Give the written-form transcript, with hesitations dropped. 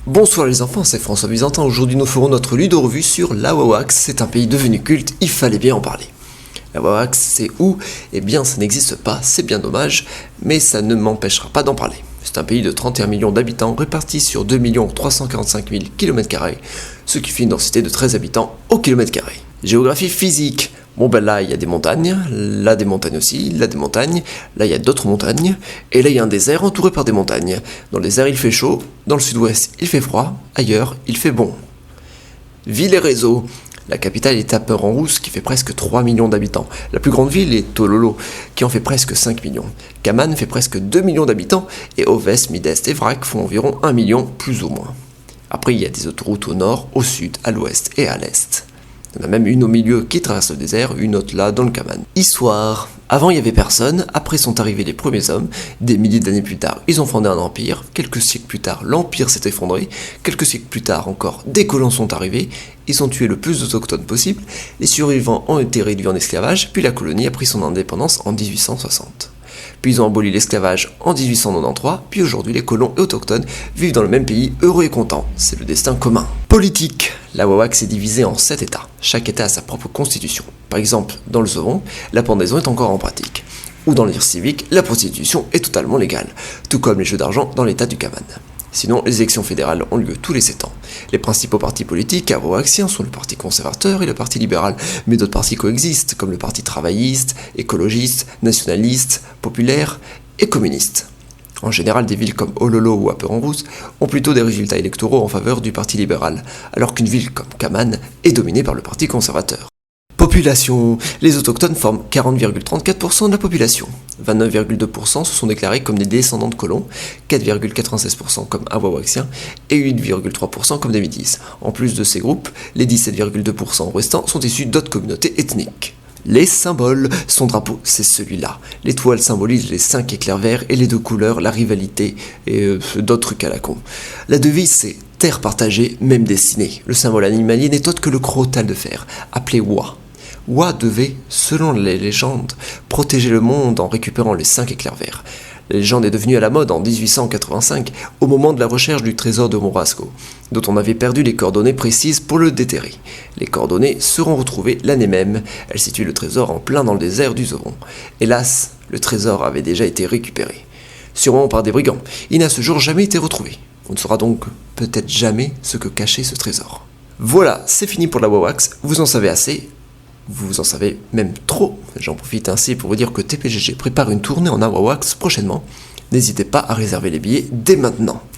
Bonsoir les enfants, c'est François Byzantin. Aujourd'hui nous ferons notre ludo-revue sur l'Awawax. C'est un pays devenu culte, il fallait bien en parler. L'Awawax, c'est où? Eh bien ça n'existe pas, c'est bien dommage, mais ça ne m'empêchera pas d'en parler. C'est un pays de 31 millions d'habitants répartis sur 2 345 000 km², ce qui fait une densité de 13 habitants au kilomètre carré. Géographie physique. Bon ben là il y a des montagnes, là des montagnes aussi, là des montagnes, là il y a d'autres montagnes, et là il y a un désert entouré par des montagnes. Dans le désert il fait chaud, dans le sud-ouest il fait froid, ailleurs il fait bon. Ville et réseau. La capitale est Aperanrousse qui fait presque 3 millions d'habitants. La plus grande ville est Tololo qui en fait presque 5 millions. Kaman fait presque 2 millions d'habitants et Oves, Midest et Vrac font environ 1 million plus ou moins. Après il y a des autoroutes au nord, au sud, à l'ouest et à l'est. Il y en a même une au milieu qui traverse le désert, une autre là dans le Kaman. Histoire. Avant il n'y avait personne, après sont arrivés les premiers hommes, des milliers d'années plus tard ils ont fondé un empire, quelques siècles plus tard l'empire s'est effondré, quelques siècles plus tard encore des colons sont arrivés, ils ont tué le plus d'autochtones possible, les survivants ont été réduits en esclavage, puis la colonie a pris son indépendance en 1860. Puis ils ont aboli l'esclavage en 1893, puis aujourd'hui les colons et autochtones vivent dans le même pays, heureux et contents. C'est le destin commun. Politique. L'Awawax est divisée en 7 États. Chaque État a sa propre constitution. Par exemple, dans le Zovon, la pendaison est encore en pratique. Ou dans l'ère civique, la prostitution est totalement légale. Tout comme les jeux d'argent dans l'État du Kaman. Sinon, les élections fédérales ont lieu tous les 7 ans. Les principaux partis politiques awawaxiens sont le Parti conservateur et le Parti libéral, mais d'autres partis coexistent, comme le Parti travailliste, écologiste, nationaliste, populaire et communiste. En général, des villes comme Ololo ou Aperanrousse ont plutôt des résultats électoraux en faveur du Parti libéral, alors qu'une ville comme Kaman est dominée par le Parti conservateur. Population. Les autochtones forment 40,34% de la population. 29,2% se sont déclarés comme des descendants de colons, 4,96% comme awawaxiens et 8,3% comme des métis. En plus de ces groupes, les 17,2% restants sont issus d'autres communautés ethniques. Les symboles. Son drapeau, c'est celui-là. L'étoile symbolise les 5 éclairs verts et les 2 couleurs, la rivalité et d'autres trucs à la con. La devise, c'est terre partagée, même destinée. Le symbole animalier n'est autre que le crotal de fer, appelé Wa. Wa devait, selon les légendes, protéger le monde en récupérant les 5 éclairs verts. La légende est devenue à la mode en 1885, au moment de la recherche du trésor de Morasco, dont on avait perdu les coordonnées précises pour le déterrer. Les coordonnées seront retrouvées l'année même. Elles situent le trésor en plein dans le désert du Zovon. Hélas, le trésor avait déjà été récupéré. Sûrement par des brigands. Il n'a à ce jour jamais été retrouvé. On ne saura donc peut-être jamais ce que cachait ce trésor. Voilà, c'est fini pour l'Awawax. Vous en savez assez. Vous en savez même trop. J'en profite ainsi pour vous dire que TPGG prépare une tournée en Awawax prochainement. N'hésitez pas à réserver les billets dès maintenant.